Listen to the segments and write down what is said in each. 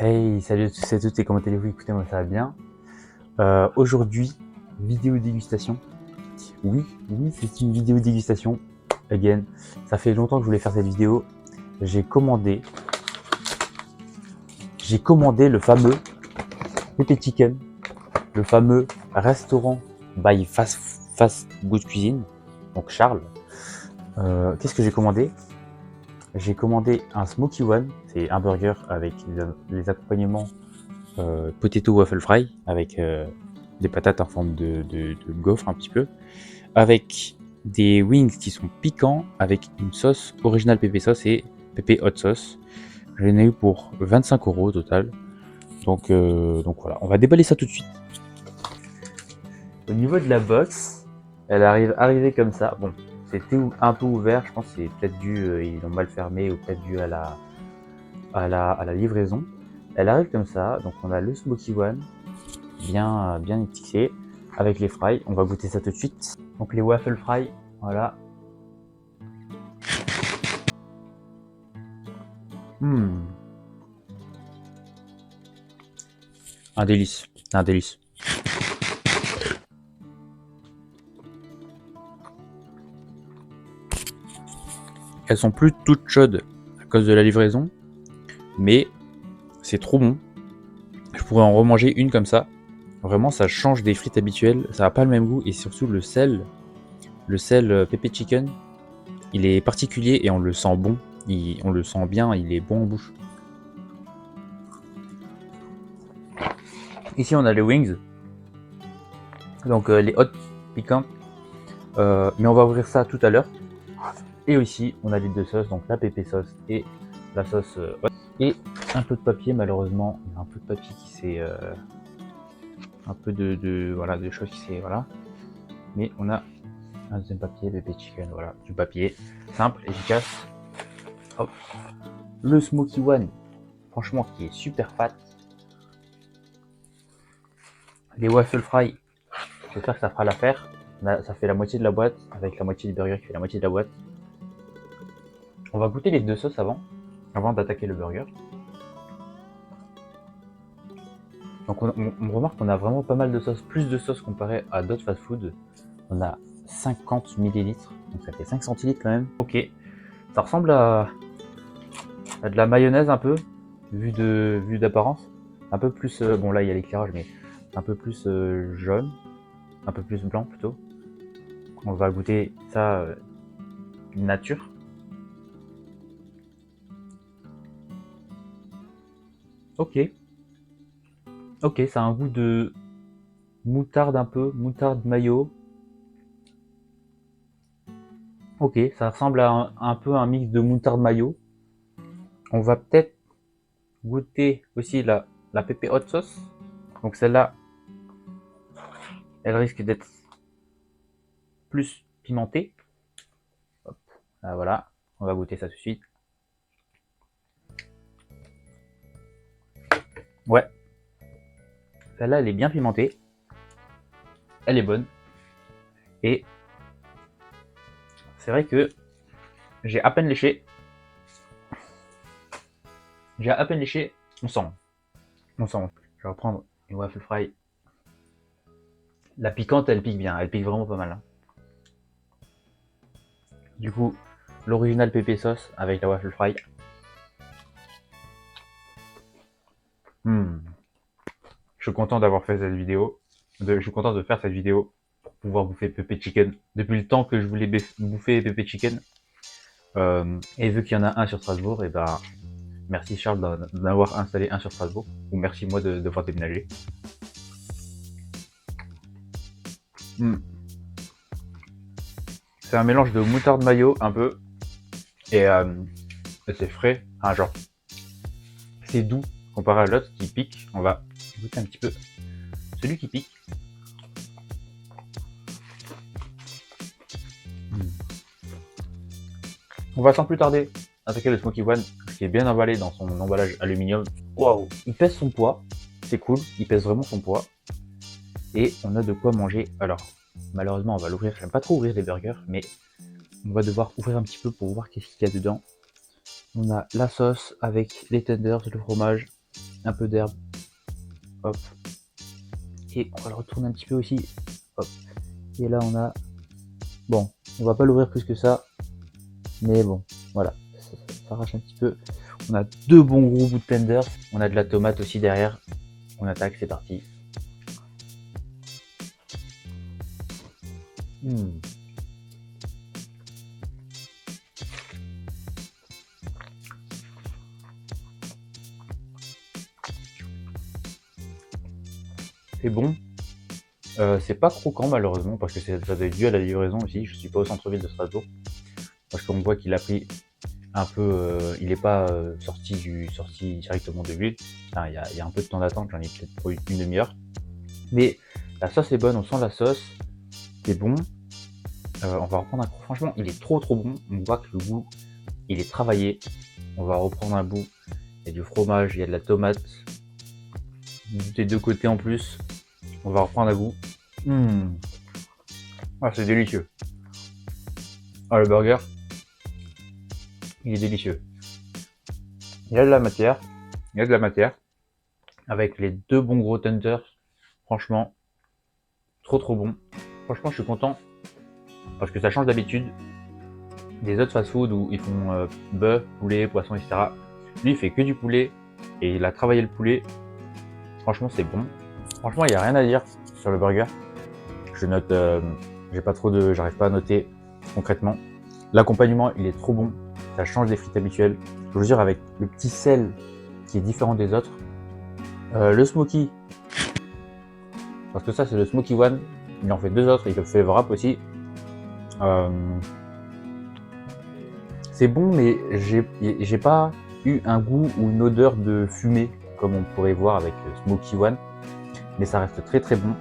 Hey, salut à tous et à toutes et comment allez-vous? Écoutez, moi ça va bien. Aujourd'hui, vidéo dégustation. Oui, c'est une vidéo dégustation. Again, ça fait longtemps que je voulais faire cette vidéo. J'ai commandé le fameux Pepe Chicken, le fameux restaurant by Fast Good Cuisine, donc Charles. Qu'est-ce que j'ai commandé? J'ai commandé un Smoky One, c'est un burger avec les accompagnements potato waffle fry avec des patates en forme de gaufre un petit peu, avec des wings qui sont piquants avec une sauce originale pépé sauce et pépé hot sauce. Je l'ai eu pour 25 € au total. Donc voilà, on va déballer ça tout de suite. Au niveau de la box, elle arrivée comme ça. Bon, c'était un peu ouvert, je pense que c'est peut-être dû, ils l'ont mal fermé ou peut-être dû à la livraison. Elle arrive comme ça, donc on a le Smoky One, bien étiqueté, avec les fries. On va goûter ça tout de suite. Donc les waffle fries, voilà. Un délice, un délice. Elles sont plus toutes chaudes à cause de la livraison, mais c'est trop bon. Je pourrais en remanger une comme ça. Vraiment, ça change des frites habituelles. Ça n'a pas le même goût et surtout le sel pepper chicken, il est particulier et on le sent bon. On le sent bien, il est bon en bouche. Ici, on a les wings, donc les hot piquants. Mais on va ouvrir ça tout à l'heure. Et aussi, on a les deux sauces, donc la pépé sauce et la sauce hot. Et un peu de papier, malheureusement, il y a un peu de papier qui s'est... un peu voilà, de choses qui s'est... Voilà. Mais on a un deuxième papier, pépé chicken, voilà, du papier. Simple, efficace. Hop. Le Smoky One, franchement, qui est super fat. Les waffle fry, j'espère que ça fera l'affaire. Ça fait la moitié de la boîte, avec la moitié du burger qui fait la moitié de la boîte. On va goûter les deux sauces avant d'attaquer le burger. Donc on remarque qu'on a vraiment pas mal de sauces, plus de sauces comparé à d'autres fast-food. On a 50 ml, donc ça fait 5 centilitres quand même. Ok, ça ressemble à de la mayonnaise un peu, vu d'apparence. Un peu plus, bon là il y a l'éclairage, mais un peu plus jaune, un peu plus blanc plutôt. On va goûter ça nature. Ok, ça a un goût de moutarde un peu, moutarde mayo. Ok, ça ressemble à un peu un mix de moutarde mayo. On va peut-être goûter aussi la pépé hot sauce. Donc celle-là, elle risque d'être plus pimentée. Hop, là, voilà, on va goûter ça tout de suite. Ouais, celle-là, elle est bien pimentée. Elle est bonne. Et c'est vrai que j'ai à peine léché. On sent. Je vais reprendre une waffle fry. La piquante, elle pique bien. Elle pique vraiment pas mal. Du coup, l'original pépé sauce avec la waffle fry. Je suis content d'avoir fait cette vidéo. Je suis content de faire cette vidéo pour pouvoir bouffer pépé chicken. Depuis le temps que je voulais bouffer pépé chicken. Et vu qu'il y en a un sur Strasbourg, et ben merci Charles d'avoir installé un sur Strasbourg. Ou merci moi de devoir déménager. C'est un mélange de moutarde mayo un peu. Et c'est frais. Hein, genre, c'est doux comparé à l'autre qui pique. On va goûter un petit peu celui qui pique. On va sans plus tarder attaquer le Smoky One qui est bien emballé dans son emballage aluminium. Waouh, il pèse son poids, c'est cool, il pèse vraiment son poids. Et on a de quoi manger. Alors, malheureusement, on va l'ouvrir. J'aime pas trop ouvrir les burgers, mais on va devoir ouvrir un petit peu pour voir qu'est-ce qu'il y a dedans. On a la sauce avec les tenders, le fromage. un peu d'herbe, hop, et on va le retourner un petit peu aussi, hop, et là on a, bon, on va pas l'ouvrir plus que ça, mais bon, voilà, ça arrache un petit peu. On a deux bons gros bouts de tenders, on a de la tomate aussi derrière, on attaque, c'est parti. C'est bon. C'est pas croquant malheureusement parce que ça doit être dû à la livraison aussi. Je suis pas au centre-ville de Strasbourg parce qu'on voit qu'il a pris un peu. Il est pas sorti directement de l'huile. Enfin, il y a un peu de temps d'attente. J'en ai peut-être pour une demi-heure. Mais la sauce est bonne. On sent la sauce. C'est bon. On va reprendre un coup. Franchement, il est trop bon. On voit que le goût, il est travaillé. On va reprendre un bout. Il y a du fromage, il y a de la tomate. Des deux côtés en plus. On va reprendre un goût. Ah, c'est délicieux. Ah, le burger, il est délicieux. Il y a de la matière. Il y a de la matière. Avec les deux bons gros tenders. Franchement, trop bon. Franchement, je suis content. Parce que ça change d'habitude. Des autres fast-food où ils font bœuf, poulet, poisson, etc. Lui, il fait que du poulet. Et il a travaillé le poulet. Franchement, c'est bon. Franchement, il n'y a rien à dire sur le burger. Je note, j'arrive pas à noter concrètement. L'accompagnement, il est trop bon. Ça change des frites habituelles. Je vous jure, avec le petit sel qui est différent des autres. Le smoky, parce que ça, c'est le smoky one. Il en fait deux autres. Il fait le wrap aussi. C'est bon, mais j'ai pas eu un goût ou une odeur de fumée comme on pourrait voir avec Smoky One, mais ça reste très bon.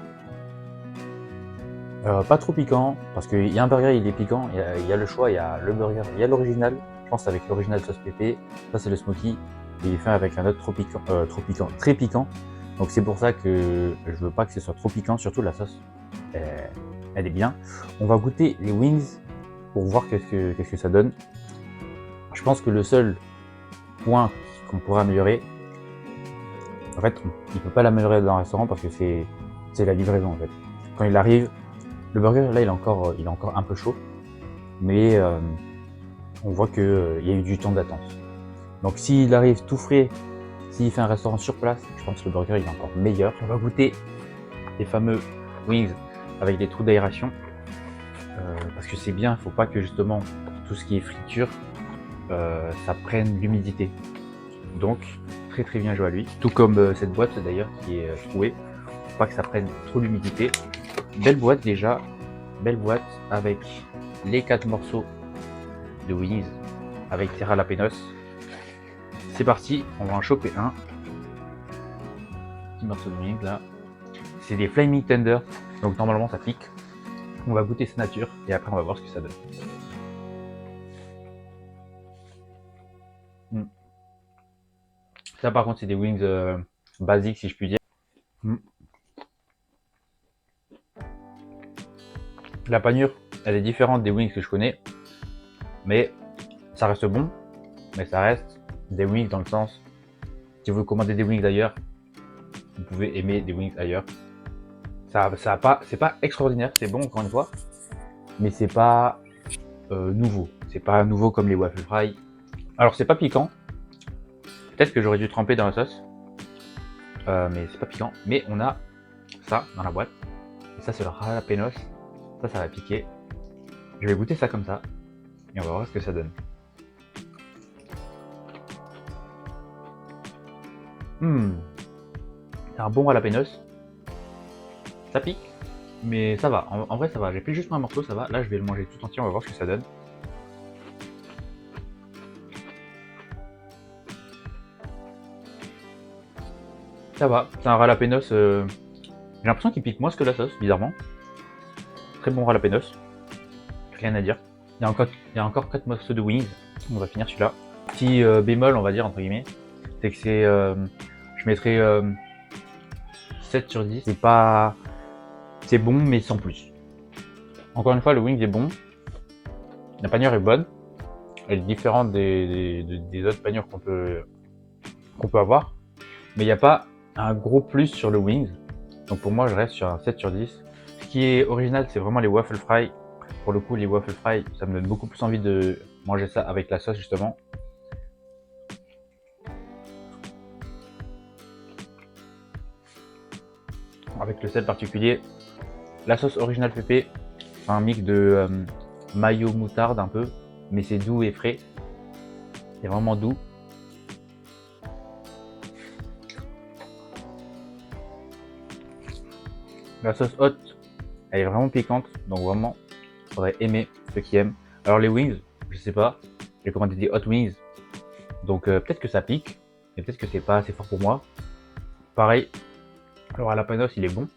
Pas trop piquant, parce qu'il y a un burger, il est piquant, il y a le choix, il y a le burger, il y a l'original, je pense avec l'original sauce pépé, ça c'est le Smoky, et il est fait avec un autre très piquant, donc c'est pour ça que je veux pas que ce soit trop piquant, surtout la sauce, elle est bien. On va goûter les wings pour voir qu'est-ce que ça donne. Je pense que le seul point qu'on pourrait améliorer, en fait, il peut pas l'améliorer dans un restaurant parce que c'est la livraison en fait. Quand il arrive, le burger là il est encore un peu chaud, mais on voit que il y a eu du temps d'attente. Donc s'il arrive tout frais, s'il fait un restaurant sur place, je pense que le burger il est encore meilleur. On va goûter les fameux wings avec des trous d'aération parce que c'est bien, il faut pas que justement tout ce qui est friture ça prenne l'humidité. Donc très bien joué à lui. Tout comme cette boîte d'ailleurs qui est trouée. Faut pas que ça prenne trop l'humidité. Belle boîte déjà. Belle boîte avec les 4 morceaux de wings avec Terra Lapenos. C'est parti, on va en choper un. Petit morceau de wings là. C'est des Flaming Tenders. Donc normalement ça pique. On va goûter sa nature et après on va voir ce que ça donne. Ça par contre c'est des wings basiques si je puis dire. La panure elle est différente des wings que je connais. Mais ça reste bon. Mais ça reste des wings dans le sens, si vous commandez des wings ailleurs, vous pouvez aimer des wings ailleurs. C'est pas extraordinaire, c'est bon encore une fois. Mais c'est pas nouveau. C'est pas nouveau comme les waffle fry. Alors c'est pas piquant. Peut-être que j'aurais dû tremper dans la sauce. Mais c'est pas piquant. Mais on a ça dans la boîte. Et ça c'est le jalapenos. Ça va piquer. Je vais goûter ça comme ça. Et on va voir ce que ça donne. C'est un bon jalapenos. Ça pique. Mais ça va. En vrai ça va. J'ai pris juste un morceau, ça va. Là je vais le manger tout entier. On va voir ce que ça donne. Ça va, c'est un jalapenos. J'ai l'impression qu'il pique moins que la sauce, bizarrement. Très bon jalapenos. Rien à dire. Il y a encore 4 morceaux de wings. On va finir celui-là. Petit bémol, on va dire, entre guillemets. C'est que c'est. Je mettrais 7 sur 10. C'est pas. C'est bon, mais sans plus. Encore une fois, le wing est bon. La panure est bonne. Elle est différente des autres panures qu'on peut avoir. Mais il n'y a pas un gros plus sur le wings. Donc pour moi, je reste sur un 7 sur 10. Ce qui est original, c'est vraiment les waffle fry. Pour le coup, les waffle fry, ça me donne beaucoup plus envie de manger ça avec la sauce justement. Avec le sel particulier. La sauce originale pépé, c'est un mix de mayo moutarde un peu, mais c'est doux et frais. C'est vraiment doux. La sauce haute, elle est vraiment piquante, donc vraiment, faudrait aimer ceux qui aiment. Alors les wings, je sais pas, j'ai commandé des hot wings, donc peut-être que ça pique, mais peut-être que c'est pas assez fort pour moi. Pareil, alors à la panos il est bon,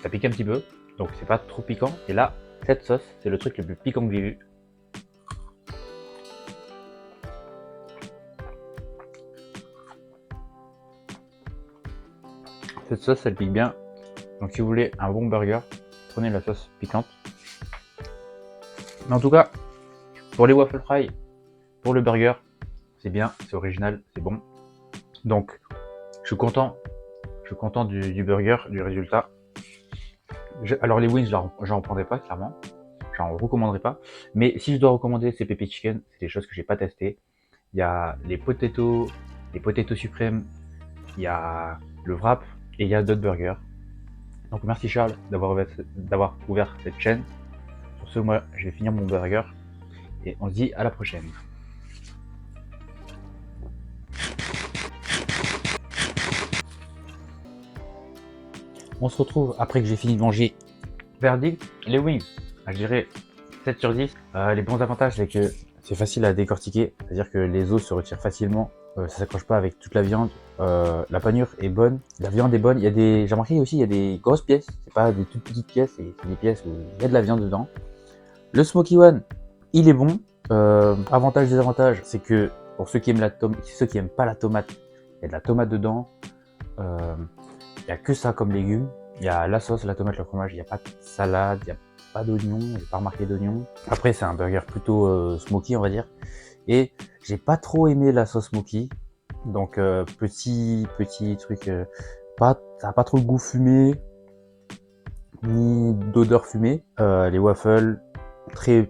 ça pique un petit peu, donc c'est pas trop piquant. Et là, cette sauce, c'est le truc le plus piquant que j'ai vu. Cette sauce, elle pique bien. Donc si vous voulez un bon burger, prenez la sauce piquante. Mais en tout cas, pour les waffle fry, pour le burger, c'est bien, c'est original, c'est bon. Donc, je suis content du burger, du résultat. Alors les wings, j'en prendrai pas, clairement. J'en recommanderai pas. Mais si je dois recommander ces pépé chicken, c'est des choses que j'ai pas testées. Il y a les potatoes suprêmes, il y a le wrap et il y a d'autres burgers. Donc merci Charles d'avoir ouvert cette chaîne. Sur ce, moi, je vais finir mon burger et on se dit à la prochaine. On se retrouve après que j'ai fini de manger. Verdict, les wings. Je dirais 7 sur 10. Les bons avantages, c'est que c'est facile à décortiquer. C'est-à-dire que les os se retirent facilement. Ça s'accroche pas avec toute la viande. La panure est bonne. La viande est bonne. J'ai remarqué aussi, il y a des grosses pièces. C'est pas des toutes petites pièces. C'est des pièces où il y a de la viande dedans. Le Smoky One, il est bon. Avantage, désavantage, c'est que pour ceux qui aiment ceux qui aiment pas la tomate, il y a de la tomate dedans. Il n'y a que ça comme légumes. Il y a la sauce, la tomate, le fromage. Il n'y a pas de salade, il n'y a pas d'oignon. J'ai pas remarqué d'oignon. Après, c'est un burger plutôt smoky, on va dire. Et j'ai pas trop aimé la sauce smoky. Donc, petit truc. Ça n'a pas trop le goût fumé, ni d'odeur fumée. Les waffles, très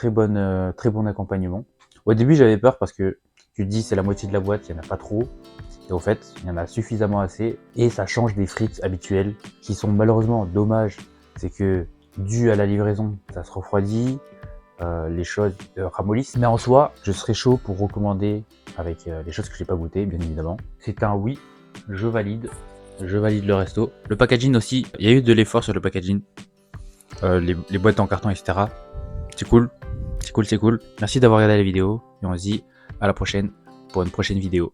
bon accompagnement. Au début, j'avais peur parce que tu te dis c'est la moitié de la boîte, il n'y en a pas trop. Et au fait, il y en a suffisamment assez. Et ça change des frites habituelles qui sont malheureusement dommages. C'est que dû à la livraison, ça se refroidit, les choses ramollissent. Mais en soi, je serais chaud pour recommander avec les choses que j'ai pas goûtées, bien évidemment. C'est un oui, je valide le resto. Le packaging aussi, il y a eu de l'effort sur le packaging. Les boîtes en carton, etc. C'est cool. Merci d'avoir regardé la vidéo et on se dit à la prochaine pour une prochaine vidéo.